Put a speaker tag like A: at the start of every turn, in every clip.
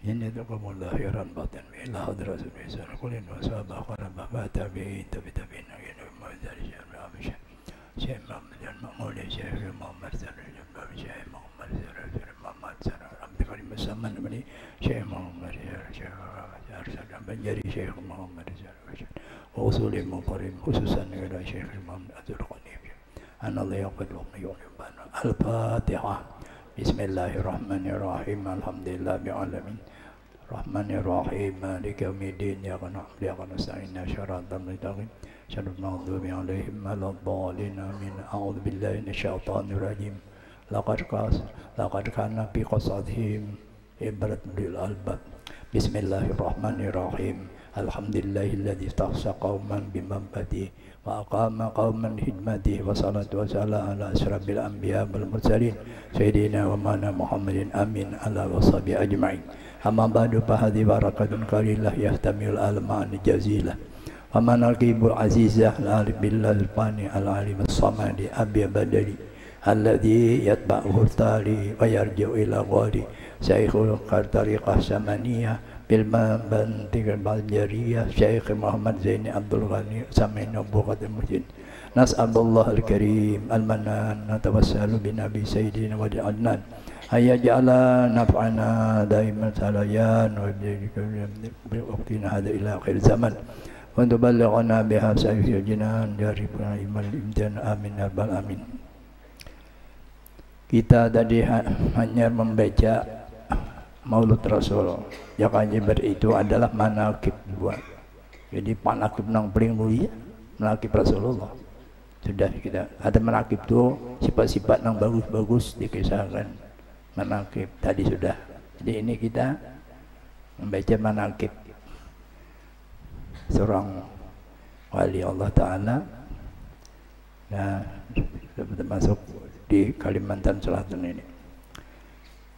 A: Ini taqabbal khairan batin ila hadrat rasul kullin wa sahabah wa tabi'in tabi'in dari Syekh Muhammad Maulid Syekh Muhammad sallallahu Syekh Muhammad Muhammad sallallahu bersama dengan Syekh Muhammad Syekh menjadi Syekh Muhammad sallallahu usul muqarrib khususan kepada Syekh Muhammad Abdul Qadir anallahu yaqbalu al-Fatihah. Bismillahirrahmanirrahim. Alhamdulillahil alamin. Rahmanirrahim. Maliki yaumiddin. Iyyaka na'budu wa iyyaka nasta'in. Shiratal mustaqim. Shiratal maghdubi 'alaihim waladdallin. Amin. A'udzu billahi minasyaitonir rajim. Laqad kana fi qasadihim ibratun lil albab. Bismillahirrahmanirrahim. Alhamdulillahilladzi istahsa qauman bimambati wa aqama qauman hidmati wa salatu wa salam ala asyrafil anbiya wal mursalin sayyidina wa mana Muhammadin amin ala washabi ajma'in. Amma ba'du fa hadhi barakatun qalillah yahtamil al-ma'ani jazilah wa manaqibul azizah al billahi al-fani al-alim as-samadi abi badari alladhi yatba'uhu tali wa yarji'u ila ghari syekhul tariqah samaniyah Bilman Tinggal Baljariyah Syekh Muhammad Zaini Abdul Ghani Samin Abu Qadir Mujid. Nas'alullah al-Karim al-Manan natawassalu bi Nabi Sayyidina wa Adnan ayya ja'ala naf'ana daiman salayan wa bi waqtina hada ila akhir zaman wa tuballighana biha sayyidil jinan jaribna imal imtihan amin ya rabbal amin. Kita tadi hanya membaca Maulud Rasul. Yang ajaib itu adalah manaqib dua. Jadi manaqib yang paling mulia manaqib Rasulullah. Sudah kita ada manaqib itu sifat-sifat yang bagus-bagus dikisahkan. Manaqib tadi sudah. Jadi ini kita membaca manaqib seorang wali Allah Ta'ala. Nah, termasuk di Kalimantan Selatan ini.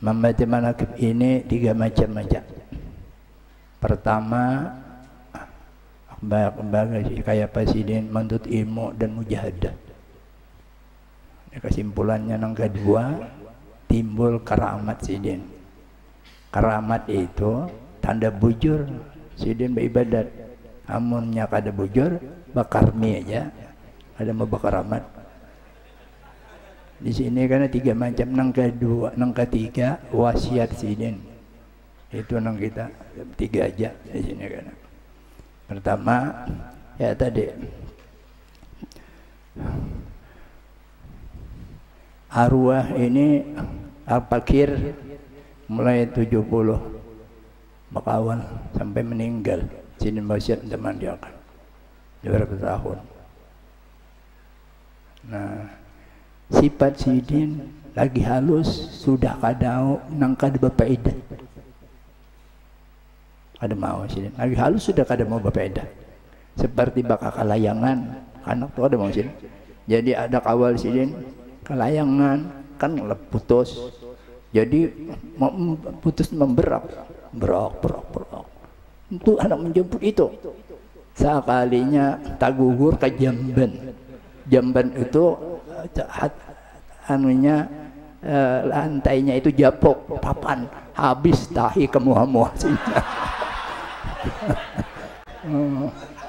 A: Membaca manaqib ini 3 macam. Pertama, kayak presiden menuntut ilmu dan mujahadah. Kesimpulannya yang kedua, timbul karamat sidin. Karamat itu tanda bujur sidin beribadat. Amunnya kada bujur, bakarmi aja. Ada mau bakaramat. Di sini karena 3 macam. Nang ketiga wasiat sidin. Itu nang kita 3 aja di sini karena. Pertama ya tadi arwah ini al-fakir mulai 70 bakawan sampai meninggal. Sidin wasiat teman dia kan. Berapa tahun. Nah, sifat sidin lagi halus sudah kadau nang kada berfaedah. Kada mau sidin. Lagi halus sudah kada mau berfaedah. Seperti bakal kalayangan, anak tu ada mau sidin. Jadi ada kawal sidin, kalayangan kan putus. Jadi putus memberak. Berak. Itu anak menjemput itu. Sekalinya tagugur ke Jamban. Jamban itu anunya lantainya itu japok papan habis tahi ke muha-muha sini.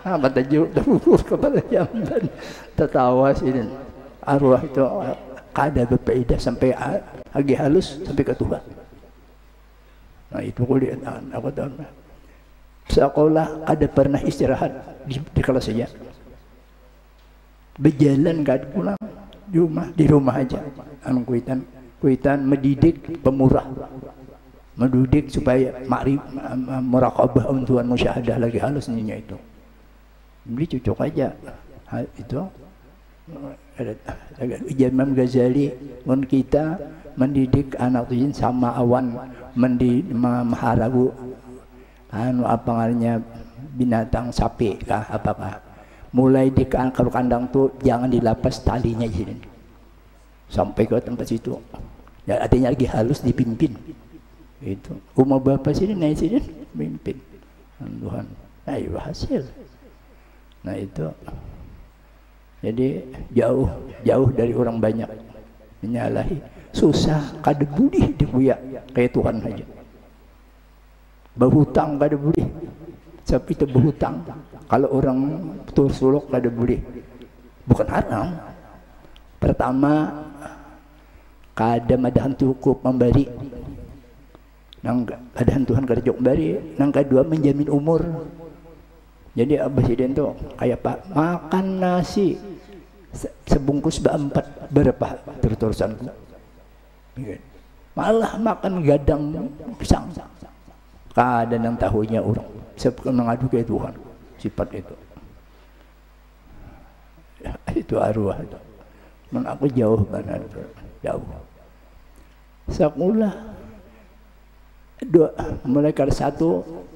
A: Apa tajuk kepada Jamban tertawa sini. Arwah itu kada berfaedah sampai lagi halus sampai ke Tuhan. Nah itu kuliah aku tahu. Sekolah ada pernah istirahat di kelas saja. Berjalan kada pulang. Di rumah aja. Anu kuitan mendidik pemurah. Mendidik supaya muraqabah untuan musyahadah lagi halus ninya itu. Beli cocok aja. Itu ada Imam Ghazali mun kita mendidik anak tuin sama awan maharagu anu apa ngaranya binatang sapi kah apakah mulai di kandang tuh jangan dilepas talinya sini sampai ke tempat situ ya, artinya lagi halus dipimpin itu rumah bapak sini naik sini pimpin Tuhan ayo hasil. Nah itu jadi jauh dari orang banyak menyalahi susah kada budi dibuya kayak Tuhan aja. Berhutang kada boleh. Sebab itu berhutang. Kalau orang suluk kada boleh. Bukan haram. Pertama, kada madahan cukup memberi. Nang kadahan Tuhan kada cukup memberi. Nang kedua, menjamin umur. Jadi presiden tuh kayak Pak makan nasi sebungkus berempat berapa terus-terusan. Malah makan gadang pisang. Kada nang tahunya orang. Sebab mengadu ke Tuhan. Sifat itu. Itu arwah itu. Men aku jauh mana itu. Jauh. Sekolah mulai kelas 1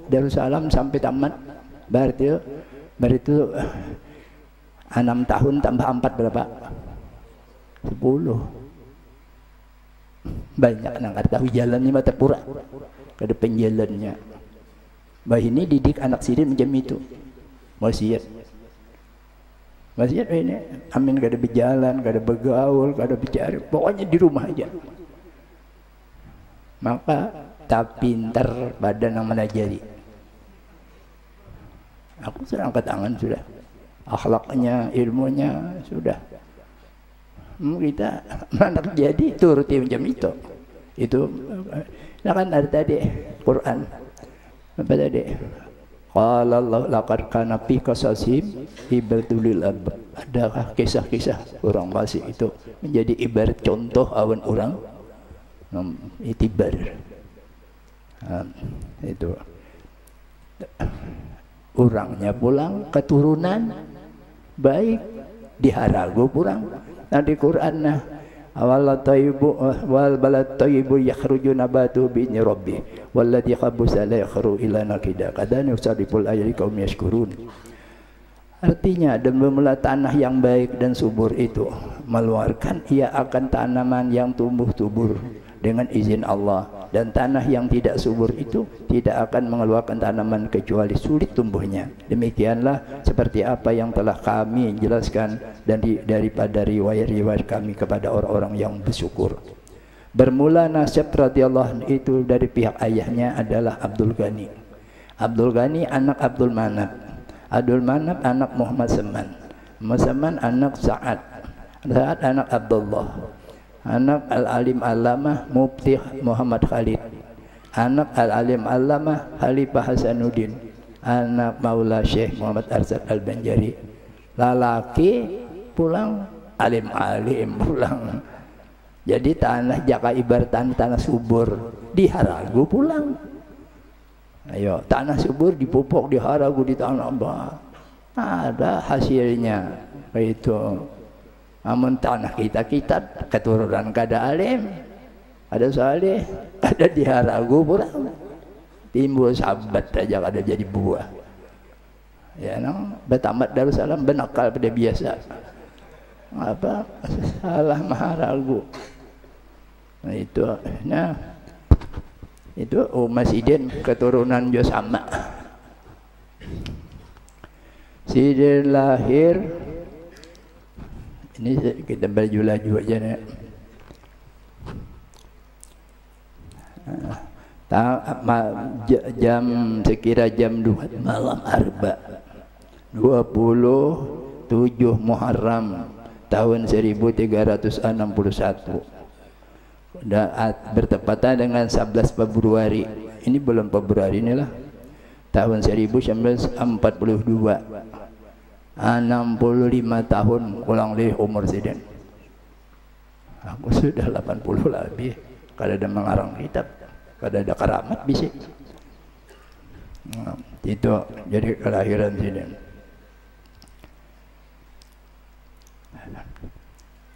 A: Darussalam sampai tamat. Berarti 6 tahun tambah 4 berapa? 10. Banyak nang kada tahu jalannya mata pura. Kada penjalannya. Bah ini didik anak sidin macam itu. Wasiat. Wasiat ini amin kada berjalan, kada bergaul, kada bicara, pokoknya di rumah aja. Maka tak pintar pada yang menajari. Aku sudah angkat tangan sudah. Akhlaknya, ilmunya sudah. Kita anak jadi turuti macam itu. Itu kan ada tadi Quran. Apa tadi? Qala Allah laqad kana fi qasasihim ibaratul albab. Adakah kisah-kisah orang fasik itu menjadi ibarat contoh awan orang itibar. Itu orangnya pulang keturunan baik diharagu pulang. Nah di Quran awal tayyibu wal balad tayyibu yakhruju nabatu bi idzni rabbih walladzi khabusa la yakhru illa nakida kadani usadiful ayati kaum yashkurun. Artinya dan bermula tanah yang baik dan subur itu meluarkan ia akan tanaman yang tumbuh subur dengan izin Allah, dan tanah yang tidak subur itu tidak akan mengeluarkan tanaman kecuali sulit tumbuhnya. Demikianlah seperti apa yang telah kami jelaskan dan daripada riwayat-riwayat kami kepada orang-orang yang bersyukur. Bermula nasab radhiyallahu anhu itu dari pihak ayahnya adalah Abdul Ghani. Abdul Ghani anak Abdul Manaf. Abdul Manaf anak Muhammad Saman. Muhammad Saman anak Sa'ad. Sa'ad anak Abdullah. Anak Al-Alim Allamah Mufti Muhammad Khalid. Anak Al-Alim Allamah Khalifah Hasanuddin. Anak Maula Syekh Muhammad Arsad Al-Banjari. Lalaki pulang alim-alim pulang. Jadi tanah jaka ibaratan tanah subur diharagu pulang. Ayo tanah subur dipupuk diharagu di tanah bah. Ada hasilnya itu. Namun tanah kita keturunan kada alim, ada saleh, ada diharagu pulang. Timbul sahabat aja kada jadi buah. Ya nang bertamat Darussalam benakal pada biasa. Apa salah maharagu. Nah itu Mas Sidin keturunan jo sama. Sidin lahir ini kita baju-laju aja nih. Jam sekira jam 2 malam Arba 27 Muharram tahun 1361 bertepatan dengan 11 Februari. Ini bulan Februari inilah tahun 1942. 65 tahun ulang lebih umur Sidin. Aku sudah 80 lebih. Kada ada mengarang kitab, kada ada karamat bisa. Nah, itu jadi kelahiran Sidin.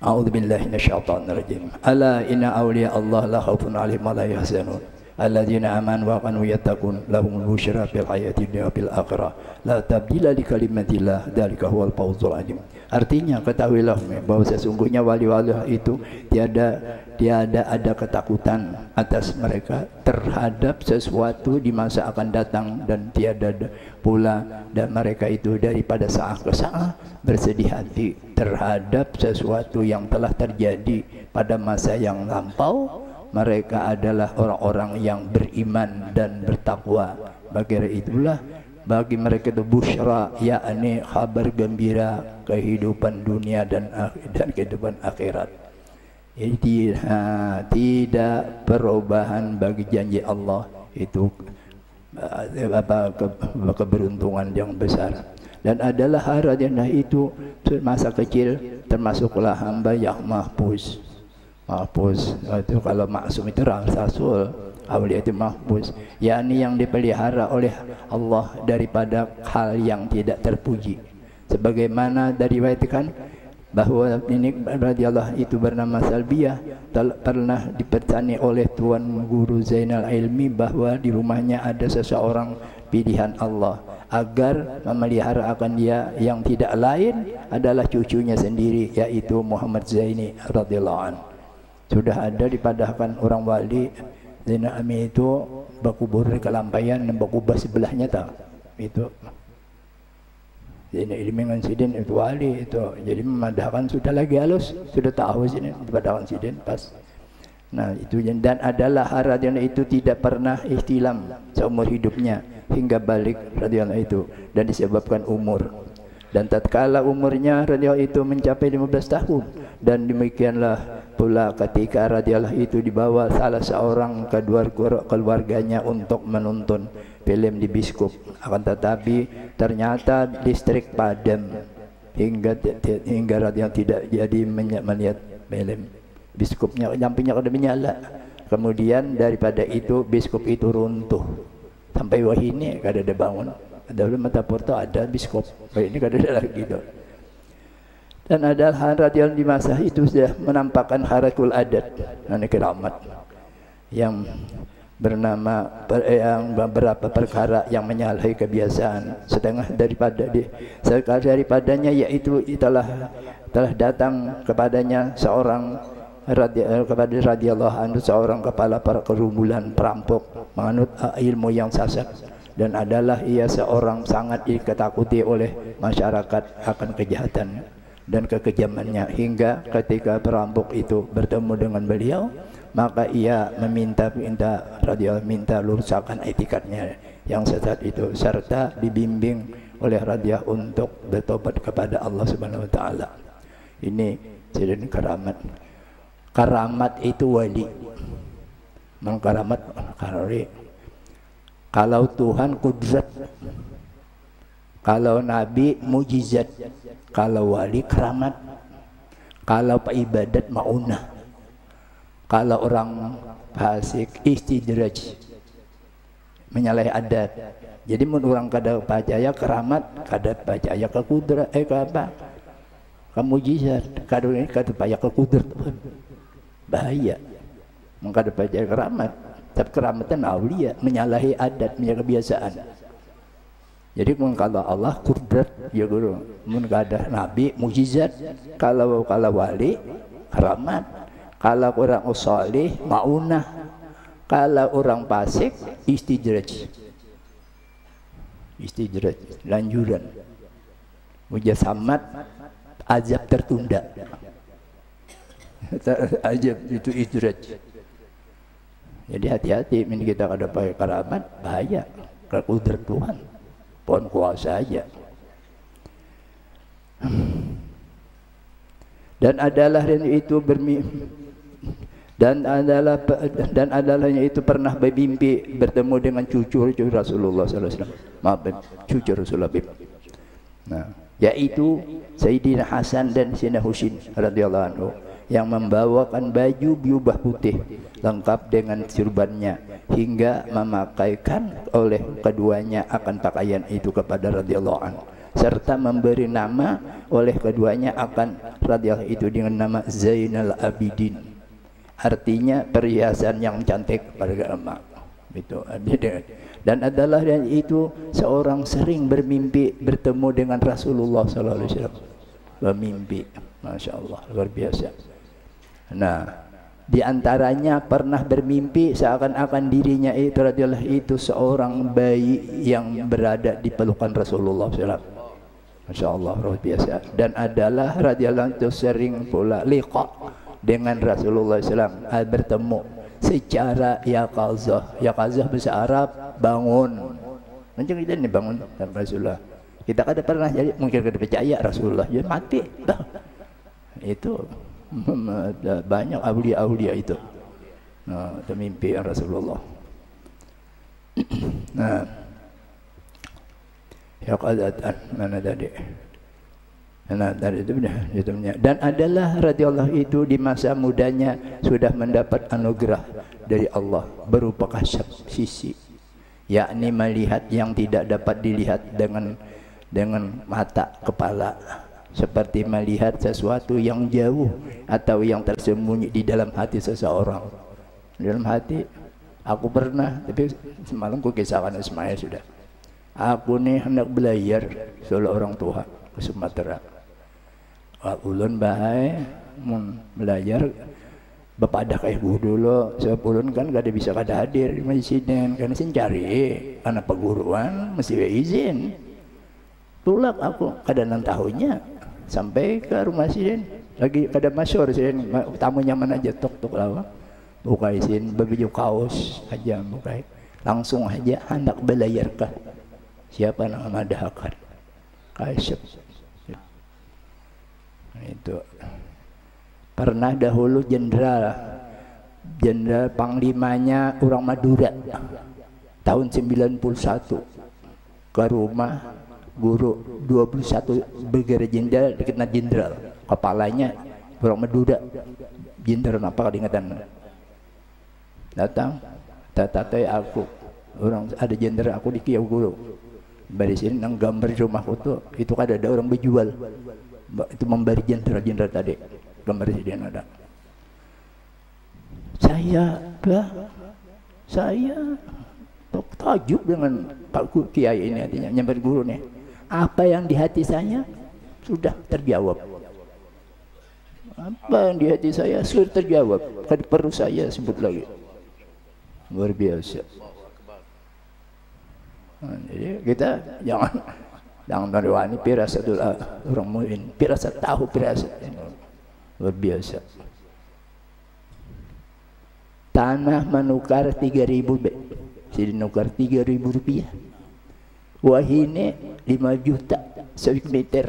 A: A'udzubillahi minasyaitonirrajim. Ala inna awliya Allah la khaufun 'alaihim wa la yahzanun. Alladzina amanu wa kanu yattaqun lahumul busyra fil hayatid dunya fil akhirah la tabdila li kalimatillah dzalika huwal fawzul 'azim. Artinya ketahuilah bahwa sesungguhnya wali-wali itu tiada ada ketakutan atas mereka terhadap sesuatu di masa akan datang, dan tiada pula dan mereka itu daripada saat ke saat bersedih hati terhadap sesuatu yang telah terjadi pada masa yang lampau mereka adalah orang-orang yang beriman dan bertakwa. Bagi mereka itu busyra, yakni kabar gembira kehidupan dunia dan kehidupan akhirat. Jadi tidak perubahan bagi janji Allah, itu keberuntungan yang besar. Dan adalah harajana itu masa kecil termasuklah hamba yang mahfuz. Itu kalau maksum itu rasul, awliya itu mahfuz, yakni yang dipelihara oleh Allah daripada hal yang tidak terpuji. Sebagaimana diriwayatkan bahwa ini radhiyallahu itu bernama Salbiyah pernah dipertani oleh Tuan Guru Zainal Ilmi bahwa di rumahnya ada seseorang pilihan Allah agar memelihara akan dia, yang tidak lain adalah cucunya sendiri, yaitu Muhammad Zaini radhiyallahu anhu. Sudah ada dipadahkan orang wali Zainal Ilmi itu berkubur di Kelampayan dan berkubah sebelahnya tak itu Zainal Ilmi dengan Sidin itu wali itu. Jadi memadahkan sudah lagi halus, sudah tahu sini dipadahkan Sidin pas. Nah itu, dan adalah radhiyallahu itu tidak pernah ihtilam seumur hidupnya hingga balik radhiyallahu itu, dan disebabkan umur. Dan tatkala umurnya radhiyallahu itu mencapai 15 tahun, dan demikianlah pula ketika radhiyallahu itu dibawa salah seorang keluarganya untuk menonton film di bioskop, akan tetapi ternyata listrik padam hingga radhiyallahu tidak jadi melihat film. Bioskopnya lampunya kada menyala. Kemudian daripada itu bioskop itu runtuh sampai wahini kada ada bangun. Dahulu Mata Porto ada bioskop, ini kada ada lagi itu. Dan ada radhiyallahu di masa itu sudah menampakkan harakul adat, ini keramat yang bernama yang beberapa perkara yang menyalahi kebiasaan. Setengah daripadanya yaitu telah datang kepadanya seorang kepada radhiyallahu anhu seorang kepala para kerumunan perampok menganut ilmu yang sesat, dan adalah ia seorang sangat diketakuti oleh masyarakat akan kejahatan dan kekejamannya, hingga ketika perampok itu bertemu dengan beliau, maka ia minta luruskan etikatnya yang sesat itu, serta dibimbing oleh radhiyallahu untuk bertobat kepada Allah Subhanahu wa taala. Ini jadi keramat. Karamat itu wali. Mengkaramat karori. Kalau Tuhan kudrat, kalau Nabi mujizat, kalau wali keramat, kalau ibadat maunah, kalau orang fasik istidraj, menyalahi adat. Jadi menurut orang kada percaya keramat, kada percaya ke kudrat, ke apa? Ke mujizat, kada percaya ke kudrat, bahaya. Mengkada percaya keramat. Tapi keramatan aulia, menyalahi adat, menyalahi kebiasaan. Jadi kalau Allah kudrat ya guru, mun kada nabi mujizat, kalau wali keramat, kalau orang salih maunah, kalau orang fasik istidraj, lanjuran, mujasamat, azab tertunda. Azab itu istidraj. Jadi hati-hati, min kita kada pakai keramat bahaya, kalau kudrat Tuhan, pohon kuasa aja. Dan adalahnya itu pernah bermimpi bertemu dengan cucu Rasulullah SAW. Maaf, cucu Rasulullah. Nah, yaitu Sayyidina Hasan dan Sayyidina Husin radhiyallahu anhu, yang membawakan baju jubah putih lengkap dengan surbannya, hingga memakaikan oleh keduanya akan pakaian itu kepada radhiyallahu anhu, serta memberi nama oleh keduanya akan radhiyallahu itu dengan nama Zainal Abidin, artinya perhiasan yang cantik pada agama itu. Dan adalah dan itu seorang sering bermimpi bertemu dengan Rasulullah sallallahu alaihi wasallam, bermimpi, masya Allah, luar biasa. Nah, di antaranya pernah bermimpi seakan-akan dirinya itu radhiyallahu itu seorang bayi yang berada di pelukan Rasulullah SAW. Masya Allah, luar biasa. Dan adalah radhiyallahu itu sering pula liqa dengan Rasulullah SAW, bertemu secara yaqazah. Yaqazah bahasa Arab bangun. Macam kita ini bangun Rasulullah. Kita kada pernah jadi mungkin kada percaya Rasulullah ya mati. Itu banyak aulia-aulia itu. Nah, itu mimpi Rasulullah. Nah, yaqazatan mana tadi? Nah, dari itu dan adalah radhiyallahu itu di masa mudanya sudah mendapat anugerah dari Allah berupa kasab sisi, yakni melihat yang tidak dapat dilihat dengan mata kepala, seperti melihat sesuatu yang jauh atau yang tersembunyi di dalam hati seseorang. Dalam hati, aku pernah, tapi semalam ku kisahkan Ismail sudah. Aku nih hendak belajar soal orang tua ke Sumatera. Ulun bahai belajar bapak ada kayak dulu. Sebab ulun kan gak ada bisa kada hadir di masjidnya karena sin cari anak perguruan mesti izin. Tulak aku kada 6 tahunnya sampai ke rumah sin lagi kada masyur sin tamunya mana aja tok lawa buka izin baju kaos aja buka langsung aja hendak belajar kah siapa nama madahakan kasep. Itu pernah dahulu jenderal panglimanya orang Madura tahun 91 ke rumah guru 21 brigade jenderal dikena jenderal kepalanya orang Madura jenderal apa ingatan datang tatai aku orang ada jenderal aku di Kiau Guru dari sini nang gambar di rumahku tuh itu kan ada orang berjual itu memberi jenderal tadi gambar di sini ada saya takjub dengan Pak Kiai ini artinya nyamper guru nih apa yang di hati saya sudah terjawab apa yang di hati saya sudah terjawab kada perlu saya sebut lagi luar biasa. Nah, jadi kita jangan menuani firasatul orang mukmin firasat tahu firasat luar biasa. Tanah menukar 3.000 jadi nukar 3.000 rupiah wahine 5 juta meter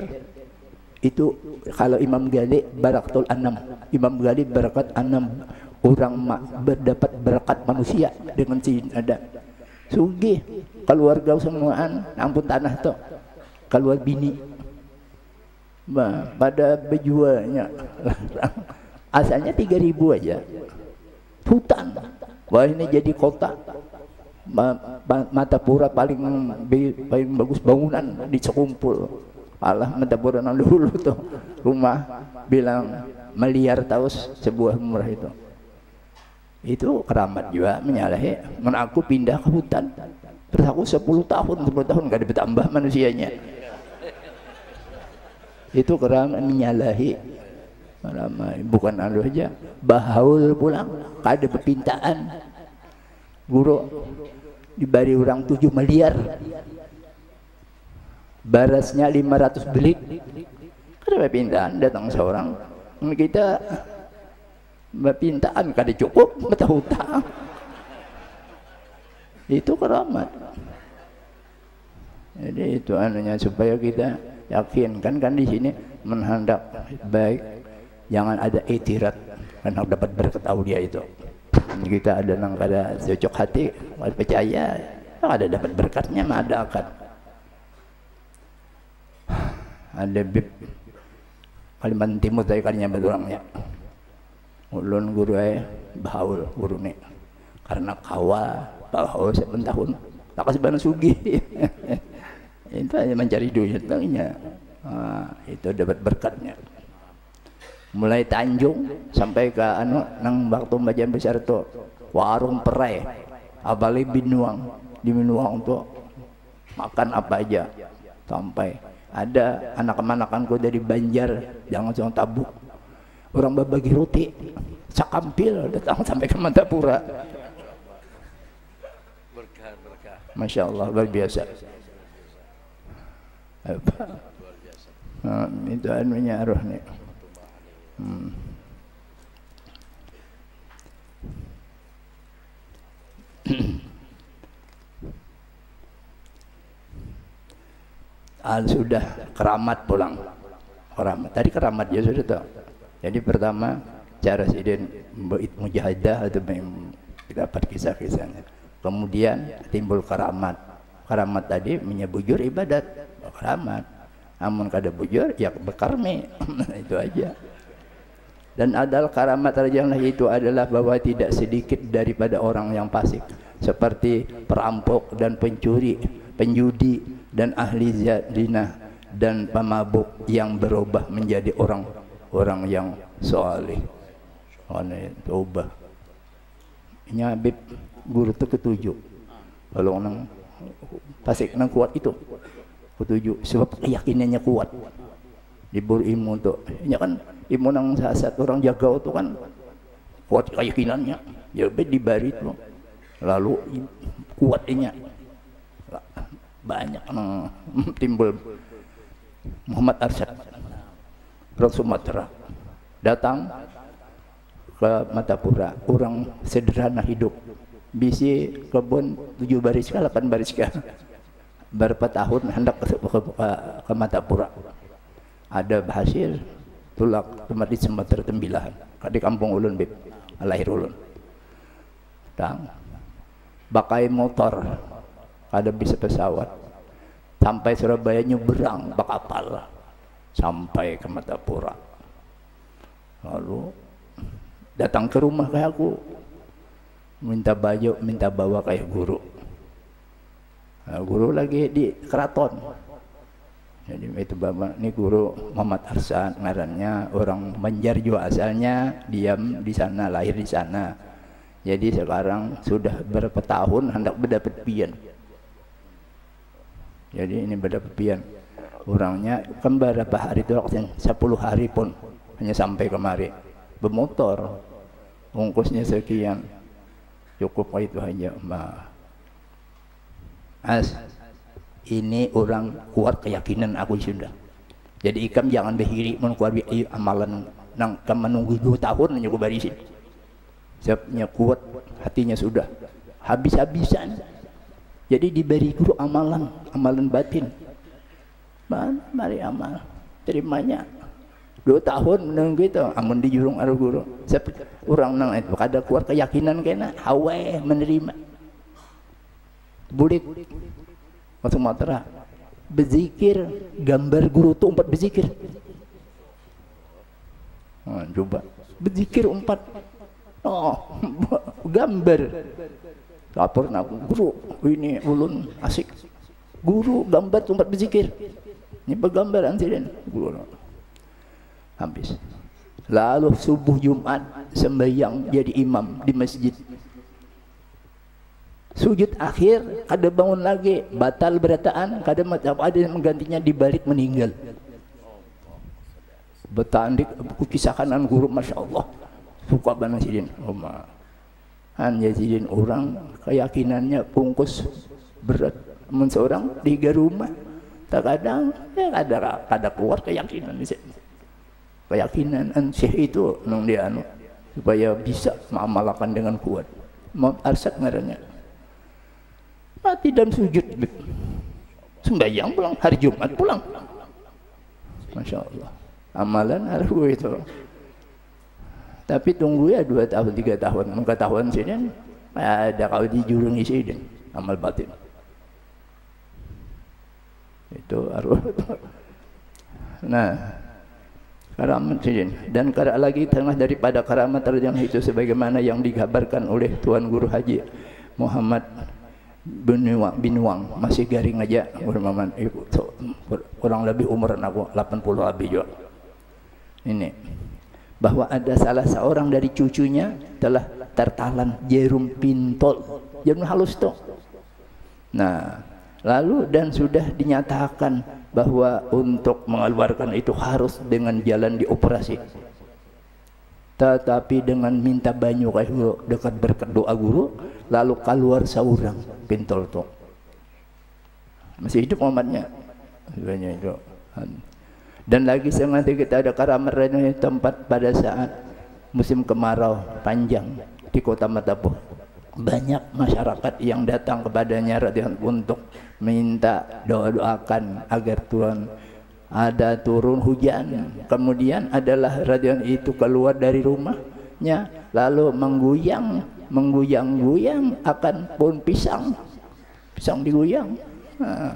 A: itu kalau Imam Ghazali Barakatul Anam Imam Ghazali Barakat Anam orang berdapat berkat manusia dengan si ada sugih keluarga semuaan ampun tanah tuh keluar bini pada bejualnya asalnya 3.000 aja hutan wah ini jadi kota Matapura paling bagus bangunan di sekumpul alah Matapura nang dulu tuh rumah bilang miliar taus sebuah murah itu keramat juga menyalahi aku pindah ke hutan terus aku 10 tahun gak ada bertambah manusianya itu keramat menyalahi bukan anu aja bahaul pulang ada perpintaan guru diberi orang 7 miliar barasnya 500 belik ada perpintaan datang seorang kita perpintaan kada cukup mata hutang itu keramat jadi itu anunya supaya kita yakin kan di sini menghendak baik jangan ada itirat karena dapat berkat aulia itu kita ada nang kada cocok hati percaya ada dapat berkatnya mah ada akan ada bib Kalimantan Timur dari kalinya berorangnya ulun guru bahaul guru nih karena kawal bahaul 7 tahun tak kasih banyak sugi itu hanya mencari duit tanya itu dapat berkatnya mulai Tanjung sampai ke nang waktu bagian besar itu warung perai abali binuang di Minuang tuh makan apa aja sampai ada anak-anakanku dari Banjar jangan tabuk orang berbagi roti sakampil datang sampai ke Matapura berkah Masya Allah luar biasa apa itu anunya roh nih sudah keramat pulang. Keramat. Tadi keramat ya sudah tahu. Jadi pertama cara sidin mujahadah atau dapat kisah-kisahnya. Kemudian timbul keramat. Keramat tadi menyebujur ibadat. Keramat. Amun kada bujur ya bekarmi. Itu aja. Dan adalah karamat rajanglah itu adalah bahwa tidak sedikit daripada orang yang fasik seperti perampok dan pencuri, penjudi dan ahli zina dan pemabuk yang berubah menjadi orang yang saleh. Ana tobat. Nya Habib guru tu ketujuh. Kalau orang fasik nang kuat itu ketujuh sebab keyakinannya kuat. Diberi ilmu untuk nya kan ilmu nang sasat orang jaga itu kan kuat keyakinannya. Ya dibari itu. Lalu kuatnya banyak timbul. Muhammad Arsyad orang Sumatera datang ke Matapura, orang sederhana hidup, bisi kebun 7 baris ke 8 baris ke berapa tahun hendak ke Matapura, ada hasil tulak tempat di Sumatera Tembilahan di kampung ulun bib lahir ulun datang pakai motor, ada bisa pesawat sampai Surabaya nyeberang pak kapal sampai ke Matapura, lalu datang ke rumah kayak aku minta baju, minta bawa kayak guru. Nah, guru lagi di keraton, jadi itu bapak ini guru Muhammad Arsyad ngarannya, orang Banjarjo asalnya, diam di sana, lahir di sana. Jadi sekarang sudah berapa tahun hendak berdapat pian. Jadi ini berdapat pian. Orangnya kan berapa hari itu waktu 10 hari pun hanya sampai kemari. Bermotor, ongkosnya sekian, cukup itu aja. Ini orang kuat keyakinan aku sudah. Jadi ikam jangan berhiri menkuat amalan nang kam menunggu 2 tahun hanya barisin. Siapnya kuat, hatinya sudah habis-habisan. Jadi diberi guru amalan batin. Mari amal, terimanya 2 tahun menunggu itu. Amun di jurung aru guru. Orang nang itu kada kuat keyakinan kena hawe menerima. Bulik waktu Sumatera berzikir, gambar guru tu 4 berzikir. Coba berzikir 4 gambar lapor nak guru ini ulun asik guru gambar 4 berzikir ini bergambar antiren guru habis. Lalu subuh Jumat sembahyang jadi imam di masjid, sujud akhir kada bangun lagi, batal berataan, kada ada yang menggantinya, dibalik meninggal. Betandik kisahkan guru, masya Allah suka banget sidin. Hanya sidin orang keyakinannya bungkus berat, seorang 3 rumah, tak kadang ya kada keluar keyakinan di sini. Keyakinan syekh itu nang dia supaya bisa mengamalkan dengan kuat. Muhammad Arsyad ngarannya. Mati dan sujud, sembahyang pulang, hari Jumat pulang. Masya Allah, amalan harus itu. Tapi tunggu ya 2 tahun 3 tahun, 4 tahun sini ada kau di jurung isi dan amal batin. Itu harus. Nah, karamat sini dan kara lagi tengah daripada karamat terjang itu sebagaimana yang digabarkan oleh Tuan Guru Haji Muhammad bin Wang, masih garing aja kurang lebih umur aku 80 lebih juga. Ini bahwa ada salah seorang dari cucunya telah tertalan jarum pintol, jarum halus tuh. Nah, lalu dan sudah dinyatakan bahwa untuk mengeluarkan itu harus dengan jalan dioperasi. Tetapi dengan minta banyu kayak guru, dekat berkat doa guru, lalu keluar seorang pintol tuh. Masih hidup Muhammadnya. Banyak itu. Dan lagi sengaja kita ada karamat tempat pada saat musim kemarau panjang di kota Matapura. banyak masyarakat yang datang kepadanya radhiyallahu untuk minta doakan agar Tuhan ada turun hujan. Kemudian adalah radhiyallahu itu keluar dari rumahnya lalu mengguyang-guyang akan pohon pisang diguyang. Nah,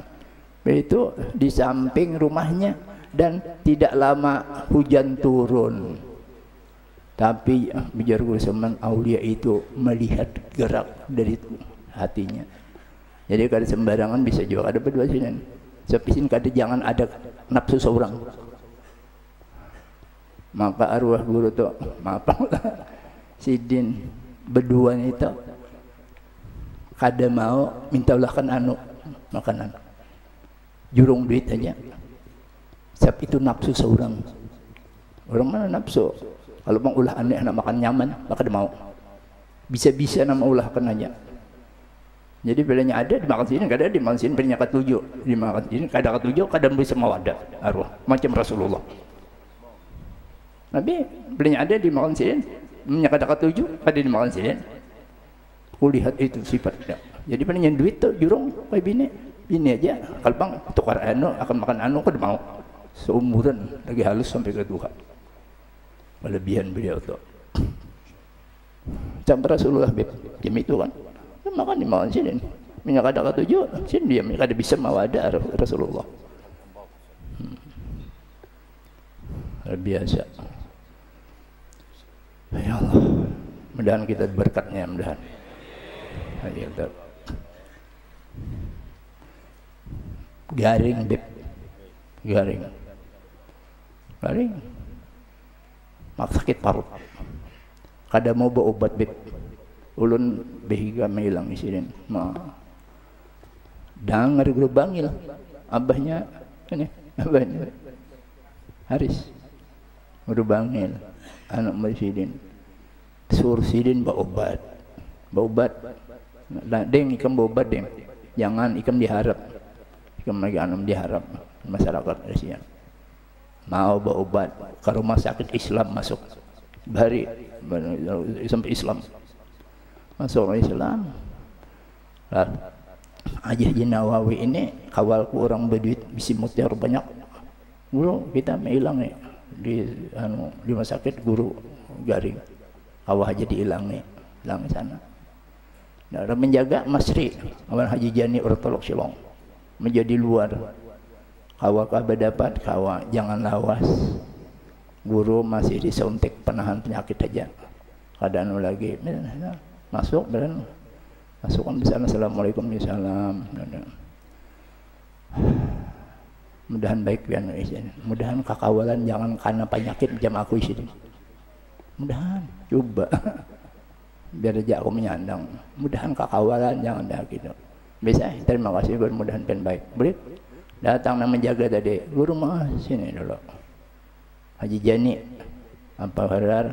A: itu di samping rumahnya dan tidak lama hujan turun. Tapi bijar Gulseman aulia itu melihat gerak dari hatinya. Jadi kada sembarangan bisa juga ada berdua sini. Sepisin kada jangan ada nafsu seorang. Maka arwah guru tu maaflah sidin berdua itu kada mau minta ulahkan makanan. Jurung duit aja. Sebab itu nafsu seorang. Orang mana nafsu? Kalau bang ulah aneh nak makan nyaman, maka dia mau. Bisa-bisa nama ulahkan aja. Jadi bilanya ada dimakan sini, kadang dimakan sini, bilanya ketujuh dimakan sini, kadang ketujuh, kadang bisa mau ada arwah macam Rasulullah. Nabi bilanya ada dimakan sini, bilanya kadang ketujuh, kadang dimakan sini. Aku lihat itu sifatnya. Jadi bilanya duit tu jurung kayak bini aja. Kalau bang tukar akan makan kau mau. Seumuran lagi halus sampai ke Tuhan. Kelebihan beliau tu. Sampai Rasulullah jam itu kan. Makan dimakan sini. Minyak ada ketujuh, sini dia minyak ada bisa mau ada Rasulullah. Luar biasa. Ya Allah. Mudah-mudahan kita berkatnya, mudah-mudahan. Ya Allah. Garing, Beb. Garing. Mak sakit parut. Kada mau berobat, Beb. Ulun behiga mailang isinin. Dangar guru bangil. Abahnya abahnya Haris. Guru bangil. Anak Mersidin. Suruh sidin berobat. Deng ikam berobat deng. Jangan ikam diharap. Ikam lagi anam diharap masyarakat Asia. Mau berobat ke rumah sakit Islam masuk. Bari sampai Islam. Masuk Islam. Haji Nawawi ini kawalku orang berduit bisi mutiar banyak. Guru kita menghilang nih di rumah sakit guru garing. Kawah aja dihilang nih, hilang di sana. Nah, menjaga Masri, awal Haji Jani ortolog Silong menjadi luar. Kawah dapat kawah jangan lawas. Guru masih disuntik penahan penyakit aja. Kadang lagi masuk dan masukkan di sana. Assalamualaikum salam. Mudahan baik pian isini. Mudahan kakawalan jangan karena penyakit macam aku isini. Mudahan coba biar aja aku menyandang. Mudahan kakawalan jangan dah gitu. Bisa terima kasih guru mudahan pian baik. Boleh datang dan menjaga tadi. Guru mah sini dulu. Haji Jani apa kabar?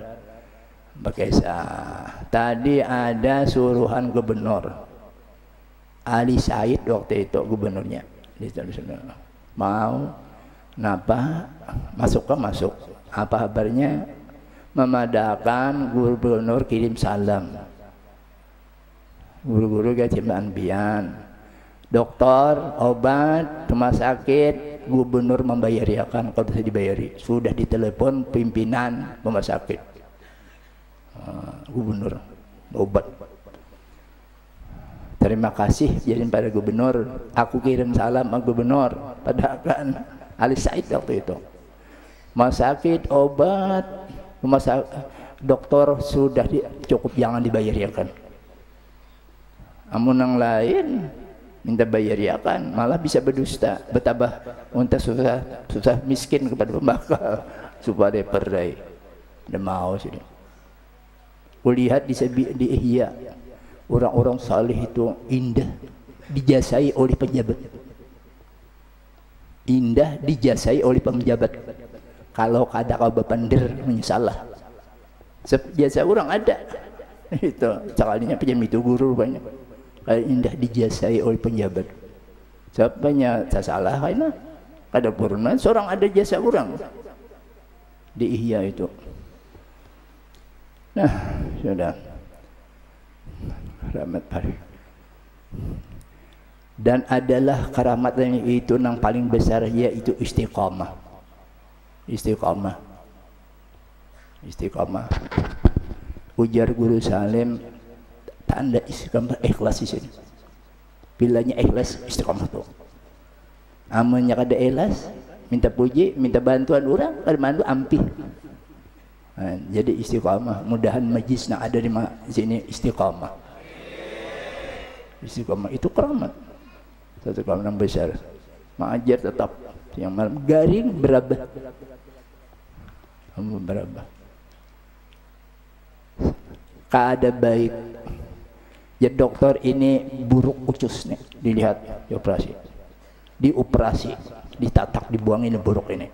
A: Bekesah. Tadi ada suruhan gubernur Ali Said waktu itu gubernurnya di sana. Mau napa masuk apa kabarnya memadakan gubernur kirim salam guru-guru gajimban bian dokter obat rumah sakit gubernur membayariakan kalau bisa dibayari sudah ditelepon pimpinan rumah sakit. Gubernur obat. Terima kasih jadi pada gubernur. Aku kirim salam ke gubernur. Padahal kan Ali Said waktu itu. Rumah sakit obat, rumah sakit dokter sudah cukup jangan dibayarkan. Amun yang lain minta bayarkan malah bisa berdusta, betambah untuk susah miskin kepada pembakal supaya perdai. Dia mau sini. Kulihat di Ihya orang-orang saleh itu indah dijasai oleh pejabat. Indah dijasai oleh pejabat. Kalau kada kau bepandir menyesalah. Jasa orang ada. Itu sekalinya pinjam itu guru banyak. Kalau indah dijasai oleh pejabat. Siapanya salah karena kada purna seorang ada jasa orang di Ihya itu. Nah, sudah. keramat paling. Dan adalah keramatnya itu yang paling besar, yaitu istiqamah. Istiqamah. Istiqamah. Ujar Guru Salim, tanda istiqamah ikhlas di sini. Bilanya ikhlas istiqamah tuh. Amunnya kada ikhlas, minta puji, minta bantuan orang, kada mandu ampih. Nah, jadi istiqamah. Mudahan majlis yang ada di sini istiqamah. Istiqamah itu keramat. Satu keramat yang besar. Mengajar tetap yang malam garing berabah. Kamu berabah. Kada baik. Ya dokter ini buruk ucus nih, dilihat dioperasi. Dioperasi, ditatak, dibuang ini buruk ini.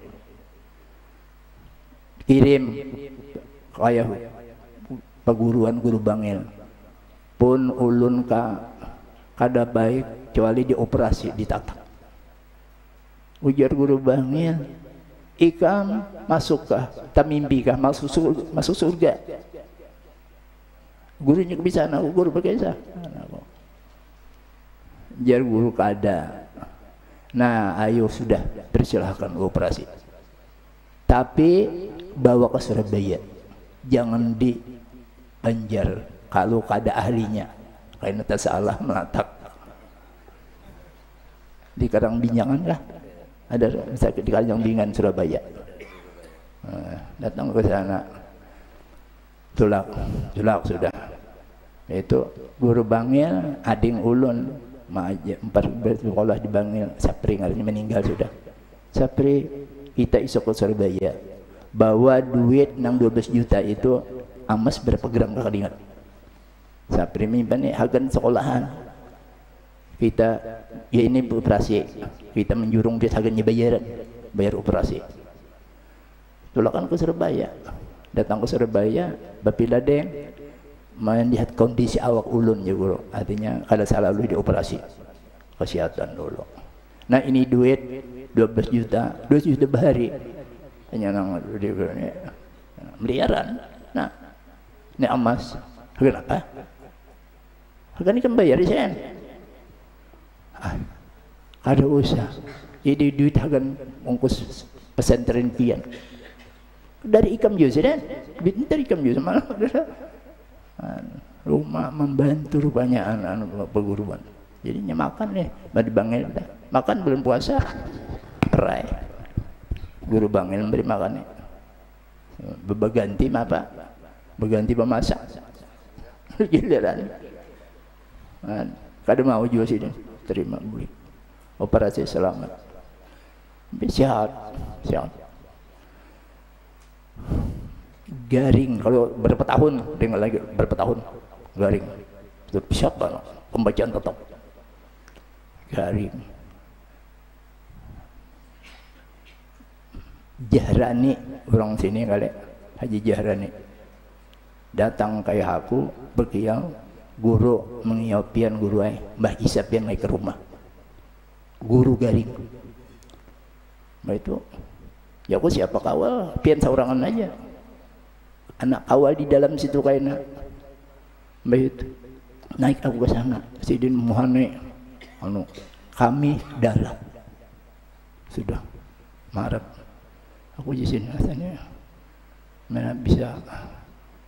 A: Kirim kayak peguruan guru bangil. Pun ulun kada baik kecuali dioperasi, ditatak. Ujar guru bangil, ikam masukkah, tamimpi kah masuk surga? Gurunya bisa aku guru berkisah. Jar guru kada. Nah, ayo sudah persilahkan operasi. Tapi bawa ke Surabaya. Jangan di Banjar kalau kada ahlinya. Karena tak salah melatak. Di Karangbinjangan lah. Ada sakit di Karangbingan Surabaya. Datang ke sana. Tulak sudah. Itu guru bangil ading ulun empat sekolah di Bangil. Sapri ngarannya meninggal sudah. Sapri kita iso ke Surabaya. Bawa duit 12 juta itu amas berapa gram kakak ingat. Sapri mimpan nih hagan sekolahan. Kita ya ini operasi. Kita menjurung dia hagannya bayar operasi. Tulakan ke Surabaya. Datang ke Surabaya, bapila deng melihat kondisi awak ulun ya guru. Artinya kada salah lu dioperasi kesehatan dulu. Nah ini duit 12 juta bahari. Hanya nang di miliaran. Nah, ini emas. Kenapa? Harga ini kan bayar sen. Kada usah. Ini duit hagan ongkos pesantren pian. Dari ikam juga kan? Dari ikam juga malah rumah membantu rupanya anak-anak perguruan. Jadinya makan nih, badi bangil makan belum puasa, perai. Guru bangil memberi makan nih. Berganti apa? Berganti pemasak. Giliran. Kada mau juga sini, terima beli. Operasi selamat. Sehat. Garing kalau berapa tahun dengan lagi berapa tahun garing itu siapa pembacaan tetap garing. Jahrani orang sini kali Haji Jahrani datang kayak aku berkiau guru mengiapian guru Mbah Isa pian naik ke rumah guru garing. Mbak itu ya aku siapa kawal pian saurangan aja anak kawal di dalam situ kayaknya. Mbak itu naik aku ke sana Sidin Muhane kami dalam sudah Maret aku di sini rasanya mana bisa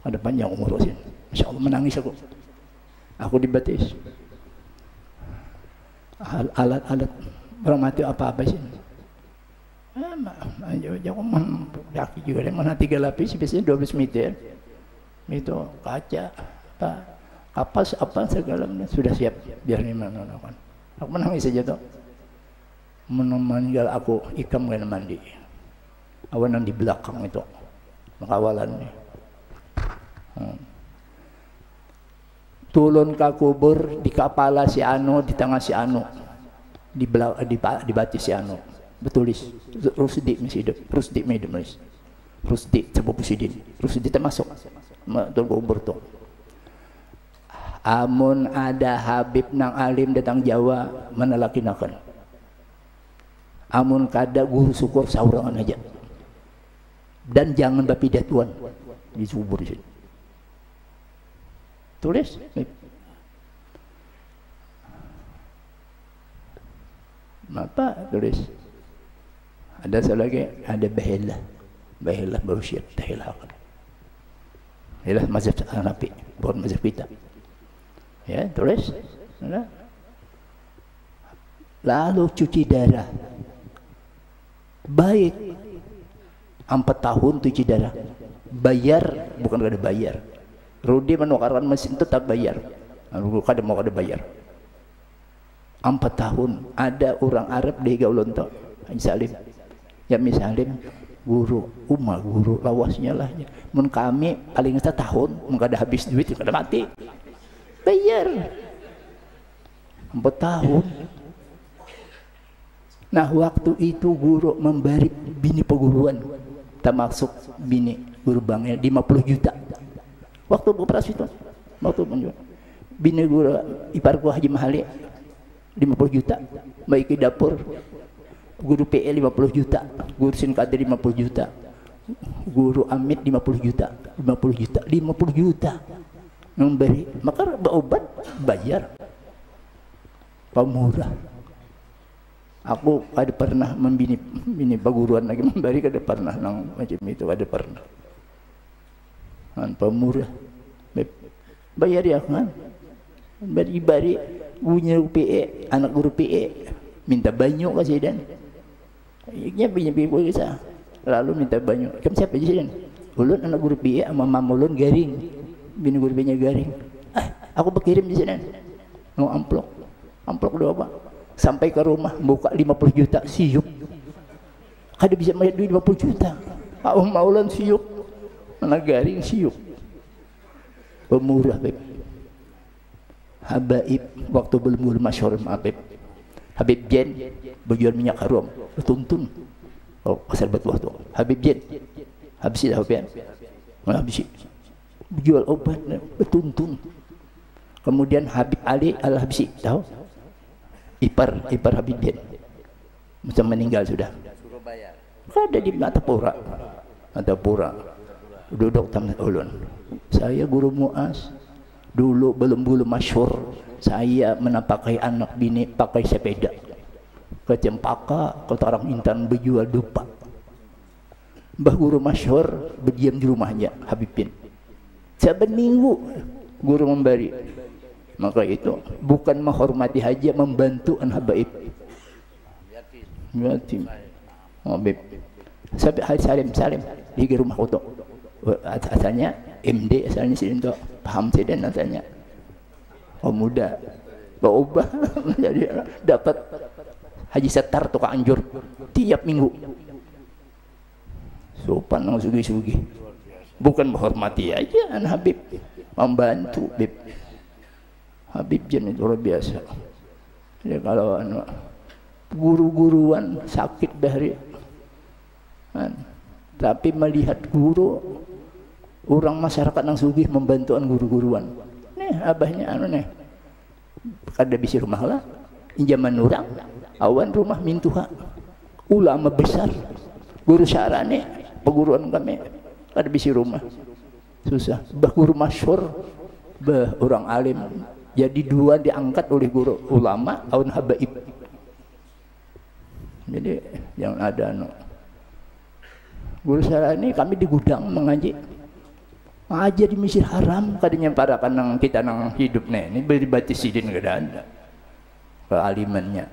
A: ada panjang umur sini. Masya Allah menangis aku dibatis alat-alat orang mati apa-apa sih. Jangan kaki juga mana 3 lapis biasanya 12 meter itu kaca kapas apa segala sudah siap biar ini menonton. Aku menangis saja tuh meninggal aku ikam kena mandi awan di belakang itu makawalan nih. Turun ke kubur di kepala si Anu di tengah si Anu di batis si Anu betulis Rusdi masih hidup Rusdi masih hidup Rusdi sepupu Sidin Rusdi termasuk betul kubur tuh. Amun ada Habib nang alim datang Jawa menelakinakan amun kada guru syukur saurangan aja dan jangan bapidatuan di subur sini tulis Apa tulis? Ada satu lagi, ada Bahilah Mursyid Tahilhakan. Ialah mazhab Hanafi, bukan mazhab kita. Ya, tulis. Lalu cuci darah. Baik. 4 tahun cuci darah. Bayar, bukan kada bayar. Rudi menukarkan mesin tetap bayar. Kada mau kada bayar. 4 tahun ada orang Arab di Gaulonto, Haji Salim. Ya Salim guru guru lawasnya lah. Mun kami paling setahun, mun kada habis duit kada mati. Bayar. 4 tahun. Nah, waktu itu guru memberi bini peguruan, termasuk bini guru banknya 50 juta. Waktu operasi itu, waktu bini guru iparku Haji Mahali 50 juta, baik di dapur. Guru PE 50 juta, guru Sinkadir 50 juta, guru Amit 50 juta, 50 juta, 50 juta memberi. Maka berobat bayar, pemurah. Aku ada pernah membini paguruan lagi memberi, kada pernah nang macam itu, kada pernah. Kan pemurah, bayar ya kan, bari punya PE, anak guru PE minta banyu kasih dan, ya punya PE bisa, lalu minta banyu. Kamu siapa aja dan? Ulun anak guru PE sama mamulun garing, bini guru PE nya garing. Aku berkirim di sini, mau amplop dua apa? Sampai ke rumah buka 50 juta siup. Kada bisa bayar duit 50 juta. Aku maulan siup. Mana garing siup. Pemurah beb. Habaib waktu belum masyhur Habib. Habib Jen berjual minyak harum, tuntun. Oh, pasal betul tu. Habib Jen. Habis dah Habib. Habis. Berjual obat bertuntun. Kemudian Habib Ali Al-Habsi, tahu? Ipar Habib Jen. Macam meninggal sudah. Ada di Matapura. Duduk tamat ulun. Saya guru Muaz. Dulu belum masyhur. Saya menapakai anak bini pakai sepeda. Ke Cempaka, ke Tarang Intan berjual dupa. Mbah guru masyhur berdiam di rumahnya Habib Bin. Saban minggu guru memberi. Maka itu bukan menghormati haji, membantu an habaib. Yatim. Habib. Sampai Haji Salim di rumah foto. Asalnya MD, asalnya sini untuk paham seden asalnya. Muda. Berubah jadi dapat Haji Setar tukang anjur tiap minggu. Sopan nang sugi-sugi. Bukan menghormati aja an Habib, membantu Habib. Habib Jen itu luar biasa. Jadi kalau guru-guruan sakit dari, tapi melihat guru, orang masyarakat yang sugih membantuan guru-guruan. Nih abahnya kada bisa rumah lah, injaman orang, awan rumah mintuha, ulama besar, guru syarane, peguruan kami, kada bisa rumah, susah. Bah guru masyhur, bah orang alim. Jadi dua diangkat oleh guru ulama aun habaib. Jadi yang ada guru saya ini kami di gudang mengaji. Aja di Mesir Haram kadanya parakan nang kita nang hidup ini beri batisidin kada ada. Kealimannya.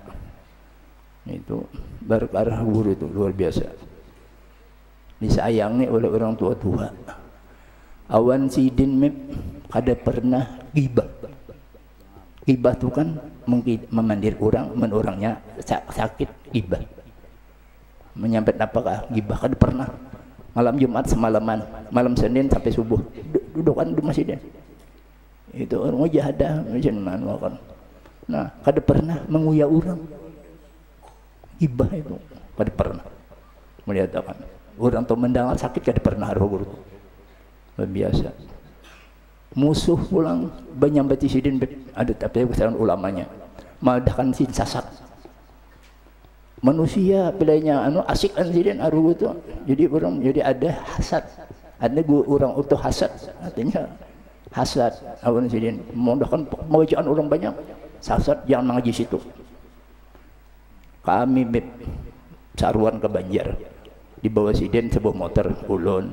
A: Itu berkah guru itu luar biasa. Disayangi oleh orang tua-tua. Awan sidin kada pernah gibah. Gibah itu kan memandir orang, orangnya sakit gibah. Menyambut apakah gibah kan pernah malam Jumat semalaman, malam Senin sampai subuh dudukan di masjid. Itu orang jahadah macam mana kan. Nah, kada pernah menguya orang. Gibah itu kada pernah. Menyatakan orang tu mendengar sakit kada pernah roh guru. Biasa. Musuh pulang banyak sidin ada tapi kesalahan ulamanya mengadakan sin sasak manusia pilihnya asik sidin aru itu jadi orang jadi ada hasad, ada orang utuh hasad, artinya hasad awan sidin memudahkan mewajibkan orang banyak hasad jangan mengaji situ. kami saruan ke Banjar di bawah siden sebuah motor ulun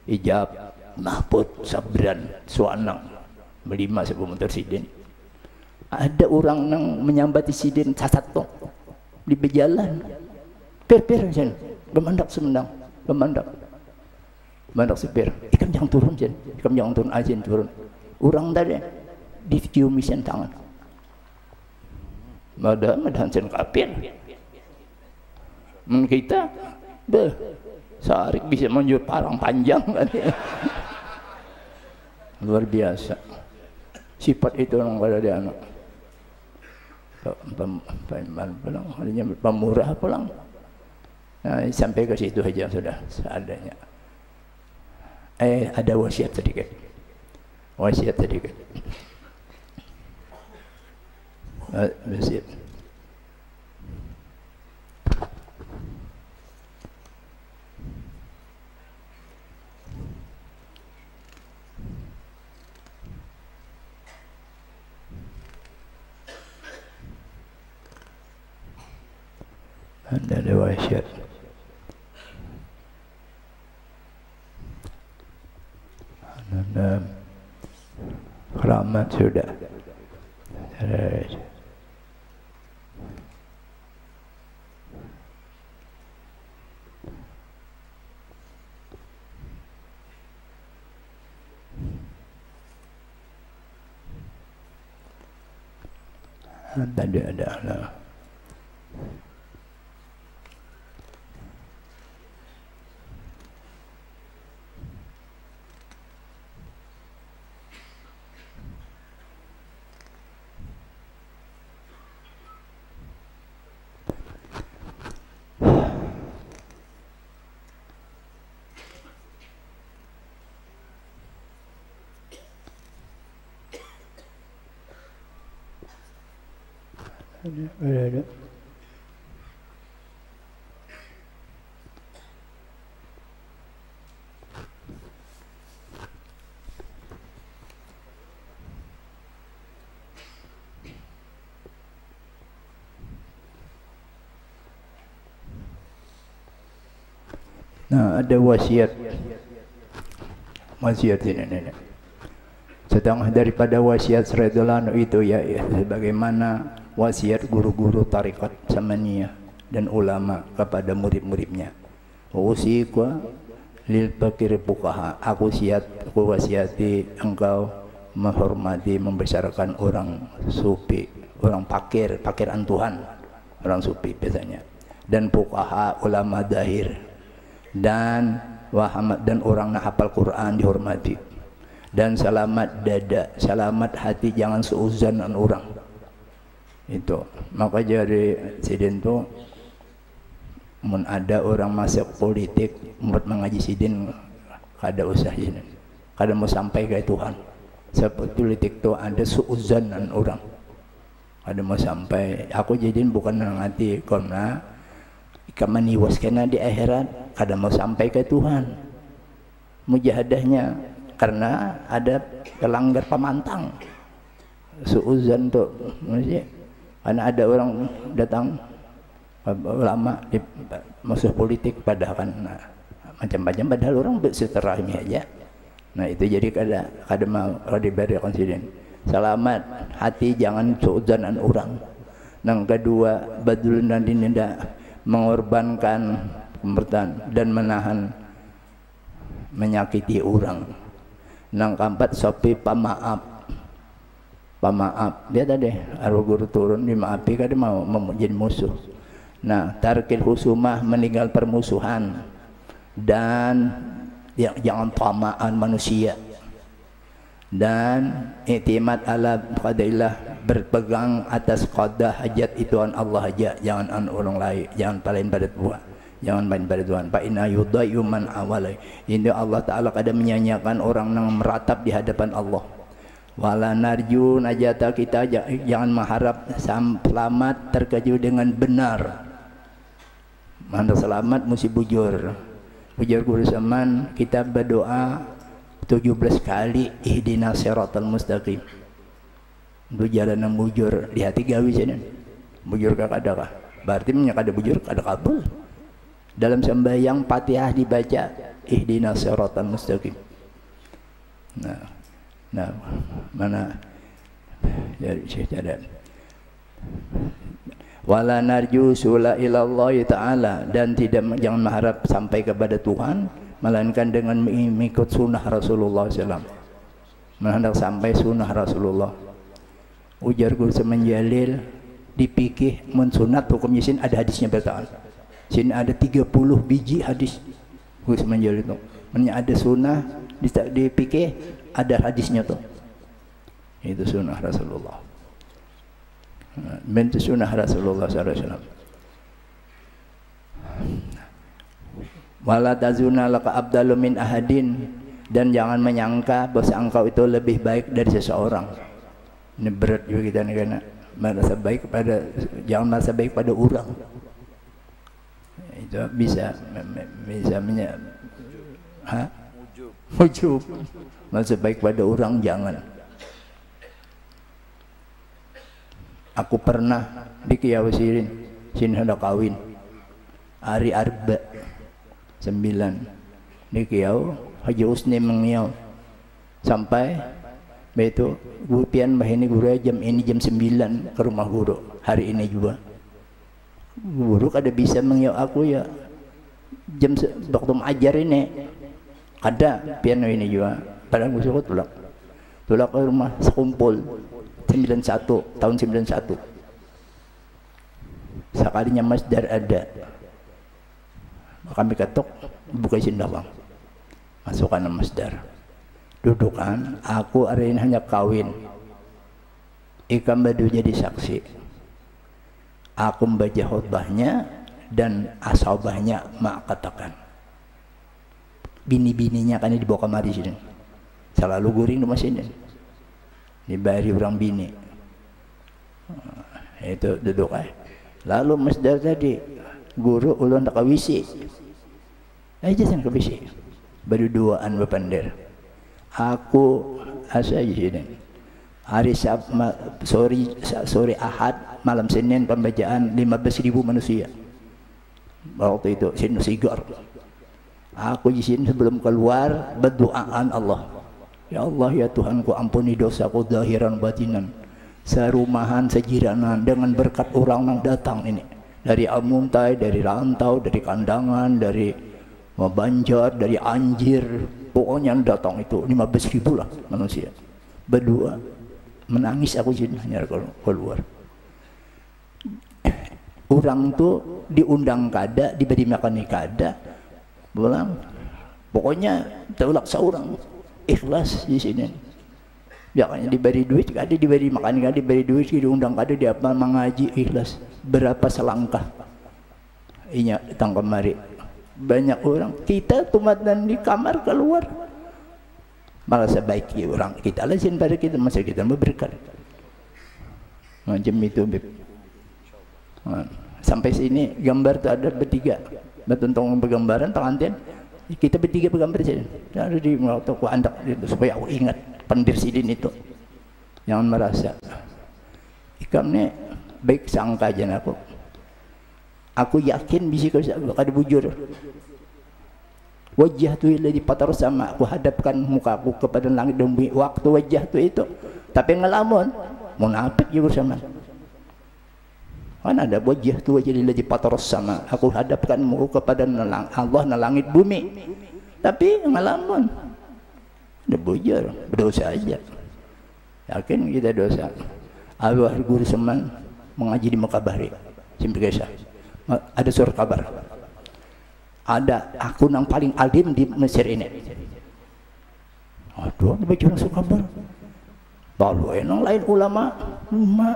A: Ijab Mahfud Sabran Suanang melima sebuah motor siden ada orang nang menyambati siden sasat to di bejalan per jen bemandak semendang bemandak sepir ikam jangan turun jen ikam jangan turun ajen turun orang tadi diciumisan tangan madahan sen kapir kita Sarik bisa menjual parang panjang kan. Luar biasa sifat itu orang pada dia anak pemurah pulang. Nah, sampai ke situ aja sudah seadanya. Ada wasiat sedikit wasiat ada wasiat. Keramat sudah. Tadi ada ada. Nah, ada wasiat ini. Setengah daripada wasiat Sredolano itu ya sebagaimana wasiat guru-guru tarikat Samaniyah dan ulama kepada murid-muridnya. Usiqa lil fakir fuqaha. Aku wasiati engkau menghormati membesarkan orang sufi, orang pakiran Tuhan, orang sufi biasanya. Dan fuqaha ulama dahir. Dan wahamat dan orang nak hafal Quran dihormati. Dan selamat dada, selamat hati, jangan seuzan dengan orang. Itu maka jadi sidin tu mun ada orang masuk politik buat mengaji sidin kada usah ini kada mau sampai ke Tuhan sebab politik tu ada suuzan dengan orang kada mau sampai aku jadiin bukan ngati karena kamaniwas kena di akhirat kada mau sampai ke Tuhan mujahadahnya karena ada pelanggar pemantang suuzan tu maksudnya karena ada orang datang ulama di musuh politik padahal kan nah, macam-macam padahal orang bersilaturahmi aja. Nah itu jadi kada mau diberi konsiden. Selamat hati jangan suuzanan orang. Yang kedua badul dan dinda mengorbankan pemerintahan dan menahan menyakiti orang. Yang keempat sopi pemaaf dia tadi arwah guru turun dimaafi kada mau jadi musuh. Nah tarkil husumah meninggal permusuhan dan jangan tamaan manusia dan i'timad ala qadaillah berpegang atas qada hajat itu an Allah aja jangan an orang lain jangan paling pada Tuhan jangan main pada Tuhan fa inna yudayyu man awalai ini Allah Ta'ala kadang menyanyiakan orang yang meratap di hadapan Allah. Wala narju najata kita jangan mengharap selamat terkejut dengan benar. Mana selamat mesti bujur guru zaman kita berdoa 17 kali ihdinas siratal mustaqim. Itu jalan yang bujur di hati gawi sini. Bujur kakak adakah? berarti kada bujur kada kabul. Dalam sembahyang Fatihah dibaca ihdinas siratal mustaqim. Nah mana dari Syekh Jadan. Wala narju sula ilallahi ta'ala, dan jangan mengharap sampai kepada Tuhan melainkan dengan mengikut sunnah Rasulullah SAW, menghendak sampai sunnah Rasulullah. Ujar guru semenjalil dipikih mun sunat hukumnya sin ada hadisnya bertaan. Sin ada 30 biji hadis. Guru semenjalil itu. Men ada sunnah dipikih ada hadisnya tuh. Itu sunnah Rasulullah. Bentuk sunnah Rasulullah SAW. Wala tazuna laka abdalu min ahadin, dan jangan menyangka bahwa engkau itu lebih baik dari seseorang. Ini berat juga kita nih, karena merasa baik pada, jangan merasa baik pada orang. Itu bisa ujub. Merasa baik pada orang jangan. Aku pernah di Kiau Sirin, hendak kawin hari Arba 9 di Kiau Haji Usni mengiau sampai begitu gupian bahini guru jam ini jam 9 ke rumah guru hari ini juga. Guru kada bisa mengiau aku ya jam waktu mengajar ini ada piano ini juga. Padahal gue suka tulak ke rumah sekumpul 91 tahun 91. Sekalinya masdar ada, kami ketok buka sindawang, masukkan masdar, dudukan. Aku hari ini hanya kawin, ikam badu jadi saksi. Aku membaca khutbahnya dan asabahnya mak katakan. Bini-bininya kan dibawa kemari sini, selalu guring di sini. Dibari orang bini. Itu duduk lalu masdar tadi guru ulun tak kawisi aja sen kawisi berduaan bepander. Aku asa sini hari sore Ahad malam Senin pembacaan 15.000 manusia waktu itu sinu sigar. Aku di sini sebelum keluar berdoaan Allah, ya Allah ya Tuhanku, ampuni dosaku zahiran batinan, serumahan sejiranan, dengan berkat orang yang datang ini dari Amuntai, dari rantau, dari kandangan, dari Banjar, dari Anjir, pokoknya yang datang itu 15.000 lah manusia. Berdua menangis aku sini hanya keluar. Orang tuh diundang kada, diberi makan kada, pulang. Pokoknya tolak seorang ikhlas di sini. Jangan diberi duit, kada diberi makan, kada diberi duit, diundang kada, dia apa mengaji ikhlas. Berapa selangkah inya datang kemari. Banyak orang kita tumatan di kamar keluar malah sebaiki orang kita lazim pada kita masa kita berberkat macam itu. Sampai sini gambar tu ada bertiga bertuntung bergambaran tanganten kita bertiga bergambar saja ada di waktu aku andak supaya aku ingat pendir sidin itu. Jangan merasa ikam ni baik sangka aja aku yakin bisa kau ada bujur. Wajah tu lagi patar sama, aku hadapkan mukaku kepada langit dan bumi waktu wajah tu itu, tapi ngelamun munafik juga sama. Kan ada wajah tu wajah lagi patar sama, aku hadapkan muka kepada Allah na langit bumi, tapi ngelamun ada bujur, berdosa aja. Yakin kita dosa. Awal guru seman mengaji di Mekabari, Simpikesa. Ada surat kabar. Ada aku yang paling alim di Mesir ini. Aduh, baca surat kabar. Lalu yang lain ulama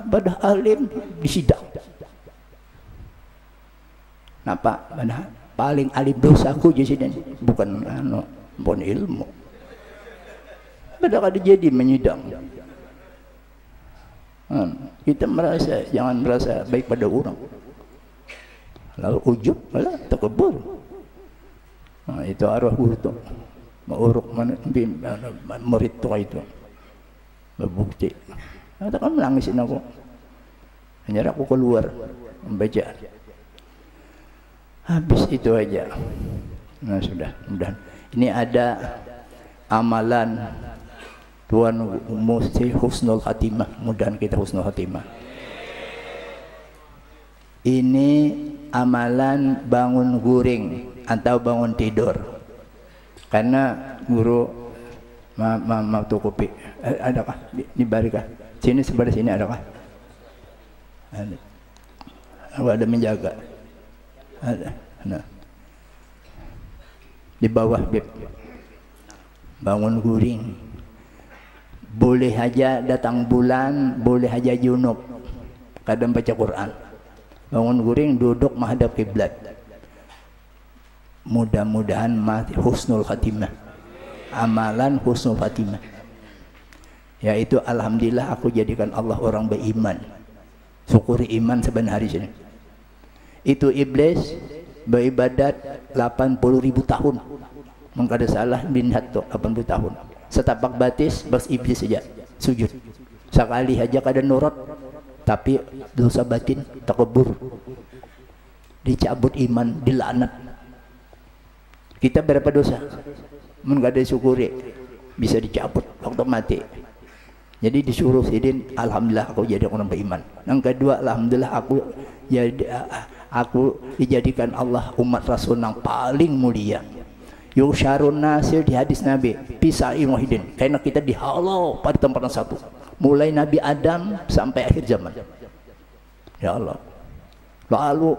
A: pada alim di sidang. Napa? Mana paling alim dosaku di sini bukan pun ilmu. Pada kada jadi menyidang. Kita merasa jangan merasa baik pada orang. Lalu ujub malah takabur. Itu arwah guru tu menguruk murid tu itu berbukti. Katakan menangisin aku, hanya aku keluar membaca Habis itu aja. Nah sudah, mudah. Ini ada amalan Tuhan mesti husnul khatimah. Mudahan kita husnul khatimah. Ini amalan bangun guring atau bangun tidur. Karena guru mau tukupi. Adakah di barikah? Sini sebelah sini adakah? Ada. Ada menjaga. Ada. Nah. Di bawah bib. Bangun guring. Boleh aja datang bulan, boleh aja junub. Kadang baca Quran. Bangun guring, duduk menghadap kiblat. Mudah-mudahan mati husnul khatimah. Amalan husnul khatimah. Yaitu alhamdulillah aku jadikan Allah orang beriman. Syukuri iman sebenarnya sini. Itu iblis beribadat 80.000 tahun. Mengkada salah binhat tuh 80 tahun. Setapak batis bas iblis saja sujud. Sekali aja kada nurut, tapi dosa batin takabur. Dicabut iman, dilaknat. Kita berapa dosa? Mengkada syukuri bisa dicabut waktu mati. Jadi disuruh sidin, alhamdulillah aku jadi orang beriman. Yang kedua, alhamdulillah aku dijadikan Allah umat Rasul yang paling mulia. Yusyarun nasir di hadis Nabi pisai muhidin, karena kita dihalau pada tempat yang satu, mulai Nabi Adam sampai akhir zaman. Ya Allah. Lalu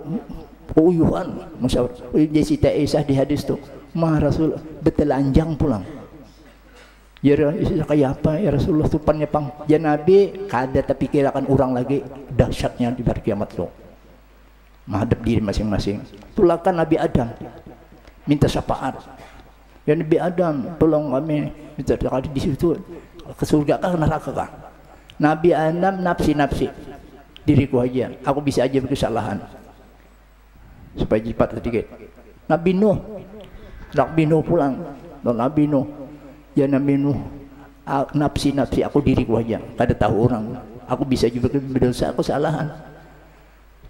A: uyuhan Siti Aisyah di hadis tuh, mah Rasul betelanjang pulang. Ya kayak apa ya Rasulullah tupannya pang. Ya Nabi kada terpikirkan orang lagi dahsyatnya di hari kiamat tuh. Menghadap diri masing-masing. Tulakan Nabi Adam minta syafaat. Ya Nabi Adam, tolong kami minta di situ ke surga kah neraka kah? Nabi Adam nafsi diriku aja, aku bisa aja berkesalahan supaya cepat sedikit. Nabi Nuh pulang, Nabi Nuh, ya Nabi Nuh nafsi aku diriku aja, kada tahu orang, aku bisa juga berdosa, aku kesalahan.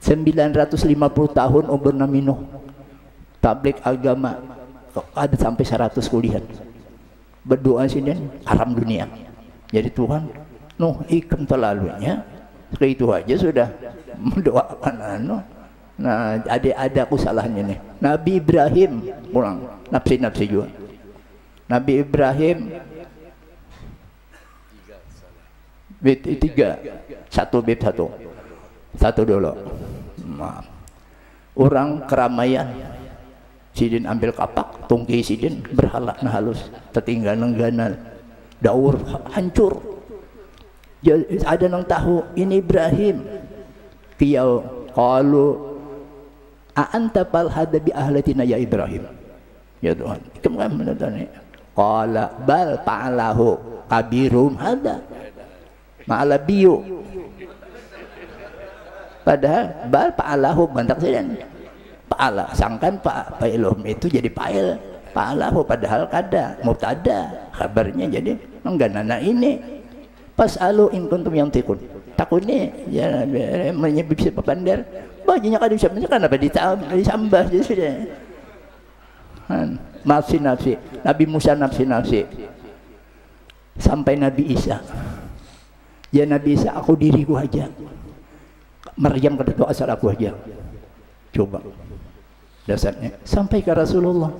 A: 950 tahun umur Nabi Nuh tablik agama, ada sampai 100 kuliah berdoa sini haram dunia. Jadi Tuhan Nuh ikem terlalunya itu aja sudah mendoakan nah ada kesalahannya nih. Nabi Ibrahim pulang nafsi juga. Nabi Ibrahim bait 3 satu dulu. Maaf. Orang keramaian sidin ambil kapak tungki sidin berhala nah halus tertinggal nengganal daur hancur. Ada yang tahu ini Ibrahim kiau qalu a'anta fal hada bi ahlatina ya Ibrahim, ya Tuhan kemana tadi qala bal fa'alahu kabirum hada ma'ala biyu, padahal bal fa'alahu bantak sidin Pa'ala, sangkan Pak Ilham itu jadi fa'il Pa'alahu, padahal kada mubtada kabarnya jadi mengganana ini pas alu in kuntum yang tikun takutnya ya menyebut siapa pandar bajunya kada bisa kan apa ditambah jadi sudah nafsi Nabi Musa nafsi sampai Nabi Isa, ya Nabi Isa aku diriku aja, Maryam kata doa asal aku aja, coba dasarnya sampai ke Rasulullah.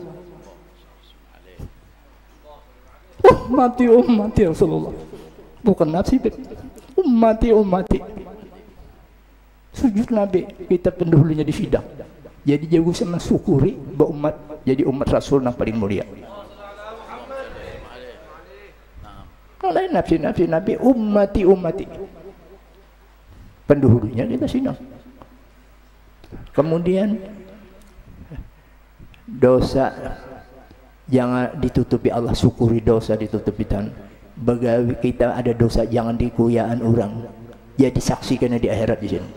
A: Ummati Rasulullah, bukan nafsi ummati sujud Nabi. Kita pendahulunya di sidang, jadi jago sama syukuri bahwa umat jadi umat Rasul yang paling mulia. Oleh nafsi Nabi ummati pendahulunya kita sidang. Kemudian dosa jangan ditutupi Allah, syukuri dosa ditutupi dan bagawi kita ada dosa jangan dikuyaan orang, ya disaksikan di akhirat di sini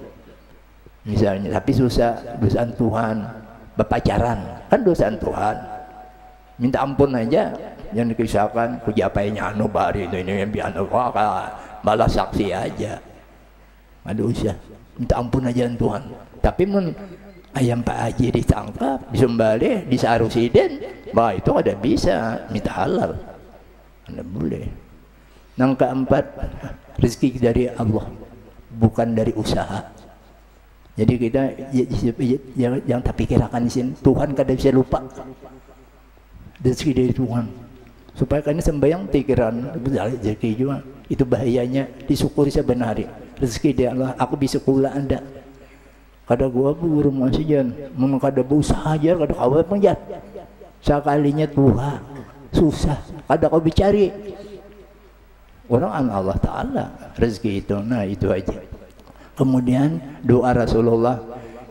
A: misalnya. Tapi susah dosaan Tuhan berpacaran kan dosaan Tuhan, minta ampun aja yang dikisahkan kujapainya anu bari ini yang biar malah saksi aja, ada usah minta ampun aja Tuhan. Tapi ayam Pak Haji ditangkap, disembelih, disarusiden, wah itu ada bisa minta halal, anda boleh. Yang keempat, rezeki dari Allah, bukan dari usaha. Jadi kita yang tak pikirkan sini, Tuhan kadang bisa lupa rezeki dari Tuhan. Supaya kalian sembahyang pikiran rezeki juga, itu bahayanya. Disyukuri sebenarnya rezeki dari Allah. Aku bisa kula anda. Kada gua guru masih jan, memang kada berusaha aja, kada kau penjat. Sekalinya tua susah, kada kau bicari. Orang Allah Taala rezeki itu, nah itu aja. Kemudian doa Rasulullah,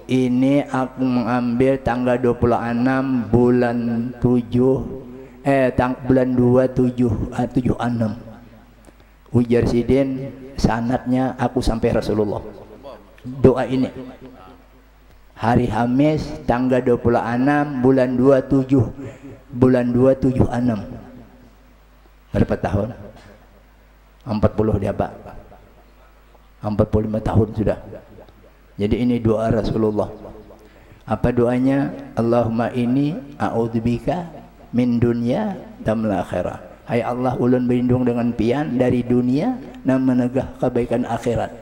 A: ini aku mengambil tanggal 26 bulan 7 bulan 27 76. Ujar Sidin sanatnya aku sampai Rasulullah. Doa ini hari Hamis tanggal 26 bulan 27 76. Berapa tahun? 40 dia Pak. 45 tahun sudah. Jadi ini doa Rasulullah. Apa doanya? Allahumma inni a'udzubika min dunya damil akhirah. Hai Allah, ulun berlindung dengan pian dari dunia dan menegah kebaikan akhirat.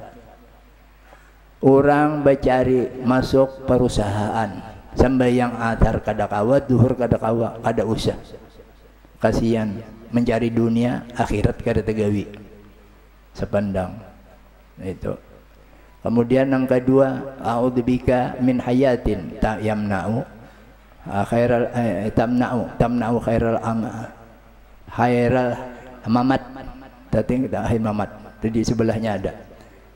A: Orang bercari masuk perusahaan, sembahyang atar kada kawa, duhur kada kawa, kada usah. Kasihan mencari dunia, akhirat kada tegawi. Sepandang. Itu. Kemudian yang kedua, a'udzubika min hayatin yamna'u khairal tamna'u khairal mamat. Tadi kita mamat. Tadi sebelahnya ada.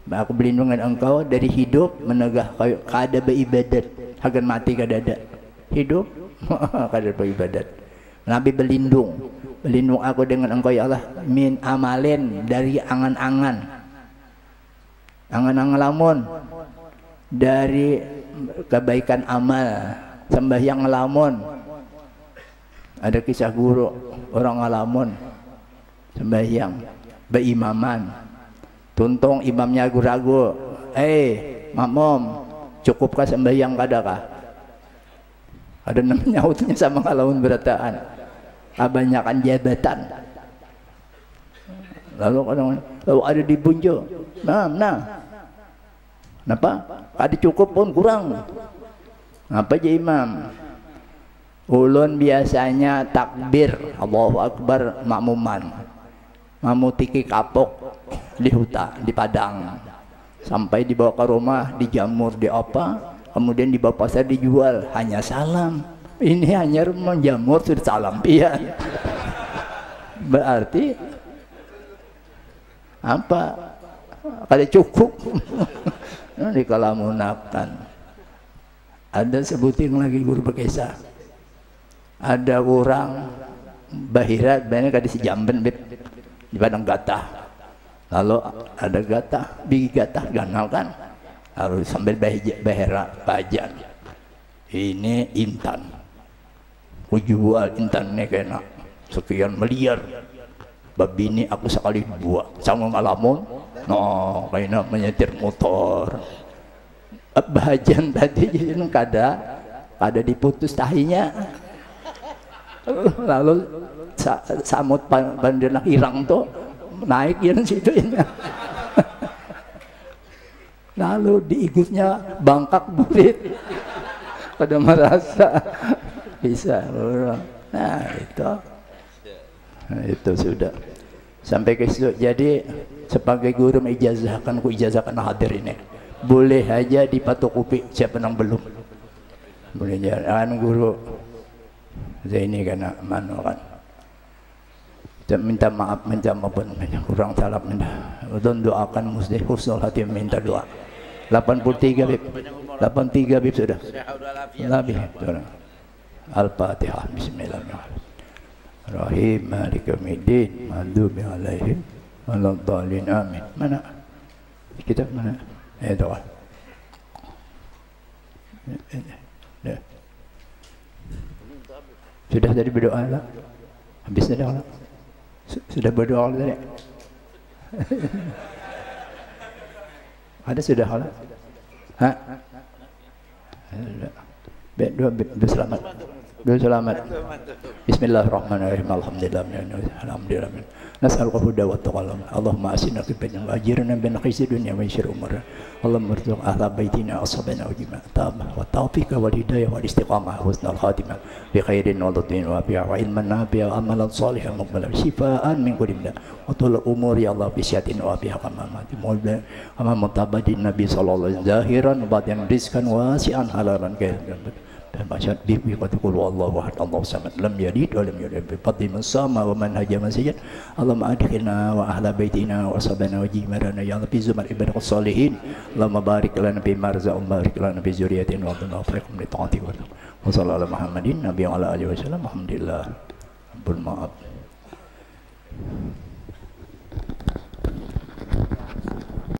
A: Aku berlindung dengan engkau dari hidup menegah kada beribadat, agar mati kada ada. Hidup kada beribadat. Nabi berlindung aku dengan engkau ya Allah min amalin, dari angan-angan lamun, dari kebaikan amal, sembahyang ngelamun. Ada kisah guru orang ngelamun sembahyang berimaman, tuntung imamnya ragu-ragu, makmum cukupkah sembahyang kadakah? Ada namanya nyautnya sama ngelamun berataan, kebanyakan jabatan. Lalu ada di bunjo, kenapa? Ada cukup pun kurang. Apa aja imam? Ulun biasanya takbir Allahu Akbar makmuman, mamutiki kapok di hutan, di padang, sampai dibawa ke rumah, dijamur, di apa, kemudian dibawa pasar dijual, hanya salam. Ini hanya menjamur sudah salam pian. Berarti apa? Kada cukup. Dikalamunakan. Ada sebutin lagi guru berkisah. Ada orang bahirat banyak kada si jamben di padang gatah. Lalu ada gatah, bigi gatah ganal kan. Harus sambil bahira bajan. Ini intan. Ku jual intan ini kena sekian miliar. Babi ini aku sekali buat sama ngalamun, no kayaknya menyetir motor. Bahagian tadi jadi kada diputus tahinya. Lalu samut bandirna hirang tuh naik yang situ ini. Lalu diikutnya bangkak burit. Pada merasa bisa orang. Nah itu. Nah, itu sudah sampai ke situ. Jadi sebagai guru mengijazahkan, ku ijazahkan hadir ini, boleh aja dipatukupi, siapa yang belum boleh jangan guru Zaini karena manu kan minta maaf, minta maafun, kurang salah, minta doakan muslim husnul hati, minta doa. 83 bib 83 bib sudah lebih. Al-Fatihah. Bismillahirrahmanirrahim. Rahim Maliki Yaumiddin Maghdubi alaihim waladdallin amin. Mana kitab mana? Doa. Sudah tadi berdoa lah. Habis tadi lah. Sudah berdoa tadi. Ada sudah lah. Selamat. Selamat. Bismillahirrahmanirrahim. Alhamdulillah. Nas'aluka huda wa taqwa. Allahumma asina qiblatana wa ajirna min khizyi dunya wa syarri umur. Allahumma arzuq ahla baitina ashabana wa jima'ata wa tawfiqa wal hidayah wal istiqamah husnal khatimah bi khairin wa dhatin wa bi'a wa ilman nafi'a wa amalan salihan muqbalan shifaan min kulli da wa tul umur ya Allah bi syatin wa biha kamamati mulda ama mutabadin nabi sallallahu alaihi wasallam zahiran wa batinan rizqan wasi'an halalan khairan Masyad bibi qatikul wallahu ahad Allahu samad lam yalid wa lam yulad bi fadli man sama wa man hajama sajad Allahumma adkhilna wa ahla baitina wa ashabana wa jimarana ya Allah fi zumar ibadah salihin Allahumma barik lana fi marzaqum barik lana fi zuriyatin wa qina waffiqhum li ta'ati wa sallallahu ala Muhammadin nabi wa ala alihi wasallam alhamdulillah. Ampun maaf.